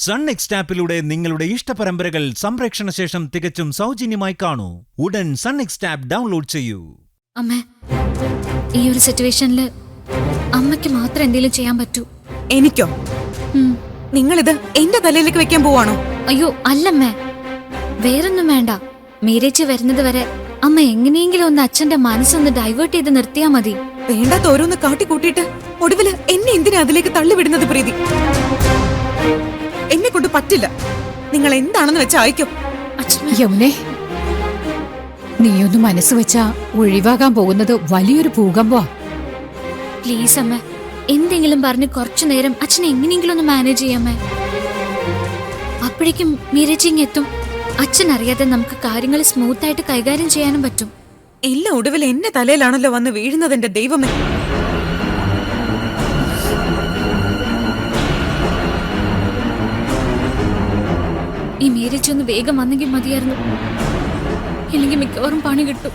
Sun next ആപ്പിലൂടെ നിങ്ങളുടെ ഇഷ്ടപരമ്പരകൾ സംപ്രേക്ഷണ ശേഷം തികച്ചും സൗജന്യമായി കാണൂ. ഉടൻ സൺ നെക്സ്റ്റ് ആപ്പ് ഡൗൺലോഡ് ചെയ്യൂ. അമ്മേ, ഈ ഒരു സിറ്റുവേഷനിൽ അമ്മയ്ക്ക് മാത്രം എന്തെങ്കിലും ചെയ്യാൻ പറ്റൂ. എനിക്കോ? നിങ്ങളിത് എന്റെ തലയിലേക്ക് വെക്കാൻ പോവാണോ? അയ്യോ അല്ലമ്മേ, വേറൊന്നും വേണ്ട. മീരേച്ചി വരുന്നത് വരെ അമ്മ എങ്ങനെയെങ്കിലും ഒന്ന് അച്ഛന്റെ മനസ്സൊന്ന് ഡൈവേർട്ട് ചെയ്ത് നിർത്തിയാ മതി. വേണ്ടാത്ത ഓരോന്ന് കാട്ടിക്കൂട്ടിയിട്ട് ഒടുവില് എന്നെ എന്തിനാ അതിലേക്ക് തള്ളിവിടുന്നത് പ്രീതി? എന്നെ കൊണ്ട് പറ്റില്ല. നിങ്ങൾ എന്താണെന്ന് വെച്ചാ അയക്കോ. യമുനെ, നീയൊന്ന് മനസ്സ് വെച്ചാ ഒഴിവാകാൻ പോകുന്നത് വലിയൊരു ഭൂകമ്പമാ. പ്ലീസ് അമ്മ, എന്തെങ്കിലും പറഞ്ഞ് കുറച്ചു നേരം അച്ഛനെ എങ്ങനെയെങ്കിലും ഒന്ന് മാനേജ് ചെയ്യാമേ. അപ്പോഴേക്കും മീരച്ചിങ് എത്തും. അച്ഛൻ അറിയാതെ നമുക്ക് കാര്യങ്ങൾ സ്മൂത്ത് ആയിട്ട് കൈകാര്യം ചെയ്യാനും പറ്റും. എല്ലാം ഒടുവിൽ എന്റെ തലയിലാണല്ലോ വന്ന് വീഴുന്നത്. എന്റെ ദൈവമേ, ഈ മീരച്ചി ഒന്ന് വേഗം വന്നെങ്കിൽ മതിയായിരുന്നു. ഇല്ലെങ്കിൽ മിക്കവാറും പണി കിട്ടും.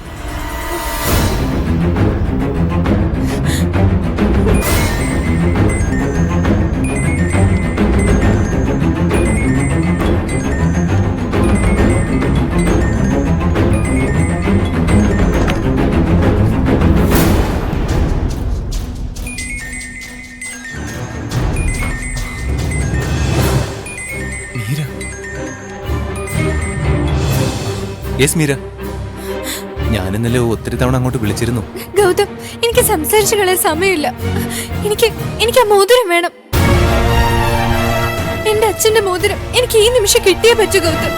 യെസ് മീര, ഞാൻ ഇന്നലെ ഒത്തിരി തവണ അങ്ങോട്ട് വിളിച്ചിരുന്നു. ഗൗതം, എനിക്ക് സംസാരിച്ചു കളയാൻ സമയമില്ല. എനിക്ക് ആ മോതിരം വേണം. എന്റെ അച്ഛന്റെ മോതിരം എനിക്ക് ഈ നിമിഷം കിട്ടിയേ പറ്റൂ ഗൗതം.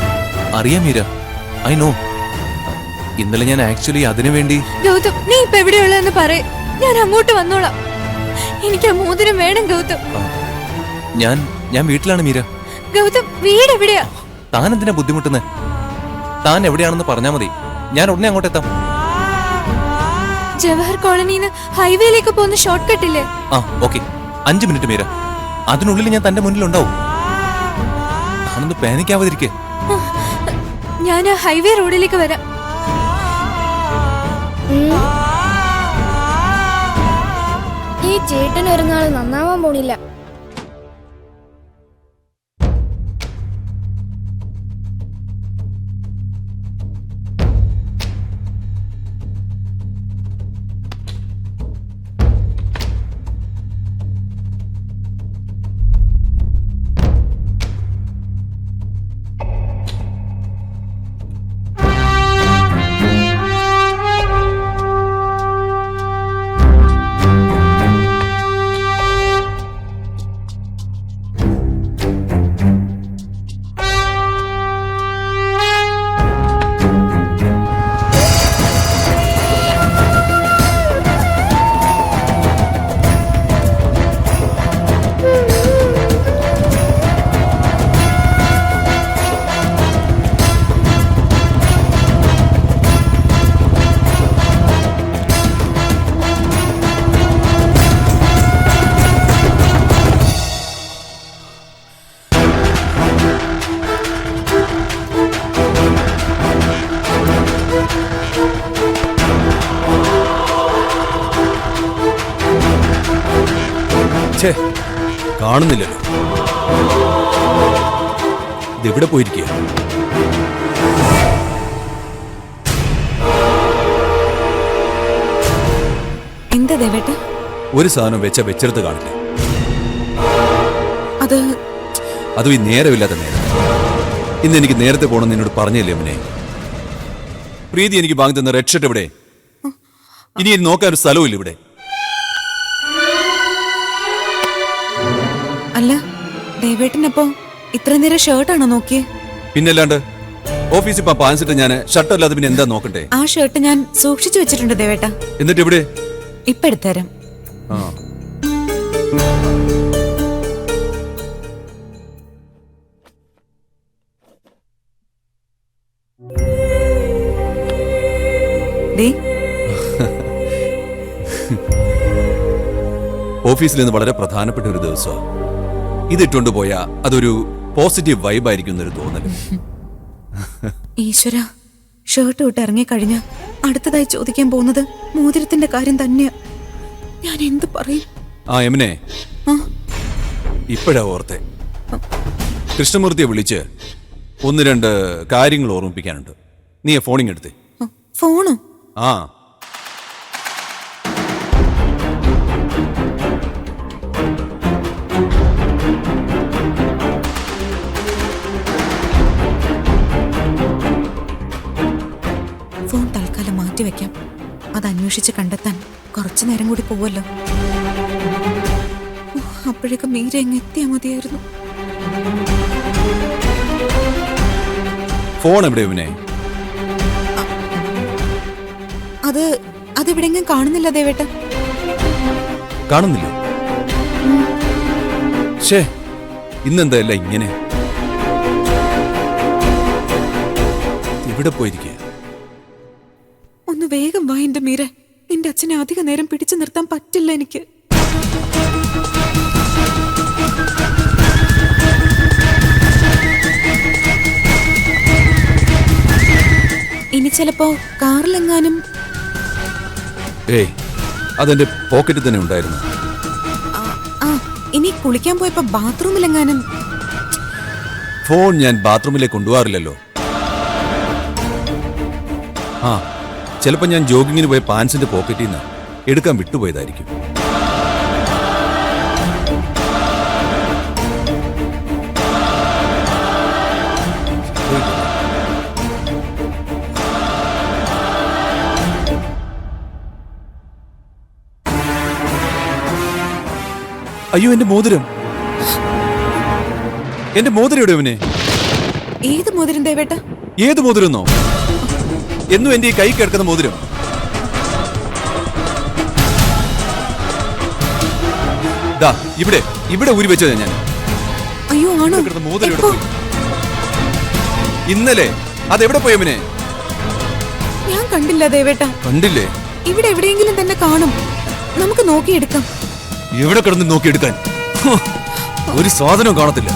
അറിയാം മീര, ഐ നോ. ഇന്നലെ ഞാൻ ആക്ച്വലി അതിനു വേണ്ടി. ഗൗതം, നീ ഇപ്പൊ എവിടെയുള്ളതെന്ന് പറയ്, ഞാൻ അങ്ങോട്ട് വന്നോളാം. എനിക്ക് ആ മോതിരം വേണം ഗൗതം. ഞാൻ വീട്ടിലാണ് മീര. ഗൗതം, വീട് എവിടെയാ? താൻ എന്തിനാ ബുദ്ധിമുട്ടുന്നേ? താൻ എവിടെയാണെന്ന് പറഞ്ഞാ മതി, ഞാൻ ഉടനെ അങ്ങോട്ട് എത്താം. ജവഹർ കോളനിന്ന് ഹൈവേയിലേക്ക് പോകുന്ന ഷോർട്ട് കട്ടില്ലേ? ആ ഓക്കെ, 5 മിനിറ്റ് മീര. അതിനുള്ളിൽ ഞാൻ തന്റെ മുന്നിൽ ഉണ്ടാവും. താനൊന്ന് പാനിക്കാവാതിരിക്കേ. ഞാൻ ആ ഹൈവേ റോഡിലേക്ക് വരാം. ഈ ചേട്ടൻ ഒരു നാള് നന്നാവാൻ പോണില്ല. കാണുന്നില്ലല്ലോ, ഇതെവിടെ പോയിരിക്കുക? എന്താ ദേവേട്ട? ഒരു സാധനം വെച്ചെടുത്ത് കാണില്ലേ? അതും ഈ നേരമില്ലാത്ത നേരം. ഇന്ന് എനിക്ക് നേരത്തെ പോകണമെന്ന് എന്നോട് പറഞ്ഞില്ലേ അമ്മനെ? പ്രീതി എനിക്ക് വാങ്ങി തന്ന റെഡ് ഷർട്ട് എവിടെ? ഇനി നോക്കാൻ ഒരു സ്ഥലവും ഇല്ല ഇവിടെ. അല്ല, ദേവേട്ടനപ്പോ ഇത്ര നേരം ഷർട്ടാണോ നോക്കിയേ? പിന്നല്ലാണ്ട് ഓഫീസിൽ പാൻസിട്ട് ഞാൻ ഷർട്ട് അല്ലാതെ പിന്നെ എന്താ നോക്കണ്ടേ? ആ ഷർട്ട് ഞാൻ സൂക്ഷിച്ചു വെച്ചിട്ടുണ്ട് ദേവേട്ട. എന്നിട്ട് ഇവിടെ ഇപ്പൊ എടുത്തരാം. ഓഫീസിൽ നിന്ന് വളരെ പ്രധാനപ്പെട്ട ഒരു ദിവസം. ഇതിട്ടുകൊണ്ട് പോയാ അതൊരു പോസിറ്റീവ് വൈബായിരിക്കും എന്നൊരു തോന്നല്. ഈശ്വര, ഷർട്ട് വിട്ട് ഇറങ്ങിക്കഴിഞ്ഞ അടുത്തതായി ചോദിക്കാൻ പോകുന്നത് മോതിരത്തിന്റെ കാര്യം തന്നെയാ. ഞാൻ എന്ത് പറയും? ആ യമുനെ, ഇപ്പോഴാ ഓർത്തെ. കൃഷ്ണമൂർത്തിയെ വിളിച്ച് ഒന്ന് രണ്ട് കാര്യങ്ങൾ ഓർമ്മിപ്പിക്കാനുണ്ട്. നീ ഫോണിങ് എടുത്തേ. ഫോണോ? ആ, ഫോൺ തൽക്കാലം മാറ്റിവെക്കാം. അത് അന്വേഷിച്ച് കണ്ടെത്താൻ കുറച്ചു നേരം കൂടി പോവല്ലോ. അപ്പോഴേക്കും മീര എങ്ങ് എത്തിയാ മതിയായിരുന്നു. ഫോൺ എവിടെ ഇവനെ? അതെവിടെങ്കിലും കാണുന്നില്ല ദേവേട്ട. കാണുന്നില്ല? ഷേ, ഇന്നെന്താ അല്ല ഇങ്ങനെ? ഇവിടെ പോയിരിക്കുക. ഒന്ന് വേഗം വാ എന്റെ മീര. നിന്റെ അച്ഛനെ അധിക നേരം പിടിച്ചു നിർത്താൻ പറ്റില്ല എനിക്ക്. ഇനി ചിലപ്പോ കാറിലെങ്ങാനും. ഏയ്, അതെന്റെ പോക്കറ്റിൽ തന്നെ ഉണ്ടായിരുന്നു. ആ ഇനി കുളിക്കാൻ പോയപ്പോ ബാത്റൂമിലെങ്ങാനും. ഫോൺ ഞാൻ ബാത്റൂമിലേക്ക് കൊണ്ടുപോകാറില്ലല്ലോ. ആ, ചിലപ്പോ ഞാൻ ജോഗിങ്ങിന് പോയ പാൻസിന്റെ പോക്കറ്റിൽ നിന്ന് എടുക്കാൻ വിട്ടുപോയതായിരിക്കും. അയ്യോ, എന്റെ മോതിരം! എന്റെ മോതിരം എവിടെ അവനെ? ഏത് മോതിരം ദേവേട്ട? ഏത് മോതിരന്നോ? എന്നും എന്റെ ഈ കൈ കിടക്കുന്ന മോതിരം. ദാ ഇവിടെ ഇവിടെ ഊരി വെച്ചതാ ഞാൻ. അയ്യോ ആണോ? കിടന്ന മോതിരം എവിടെ പോയി? ഇന്നലെ അതെവിടെ പോയവനെ? ഞാൻ കണ്ടില്ല ദേവേട്ട. കണ്ടില്ലേ? ഇവിടെ എവിടെയെങ്കിലും തന്നെ കാണും. നമുക്ക് നോക്കിയെടുക്കാം. എവിടെ കിടന്ന് നോക്കിയെടുക്കാൻ? ഒരു സാധനവും കാണത്തില്ല.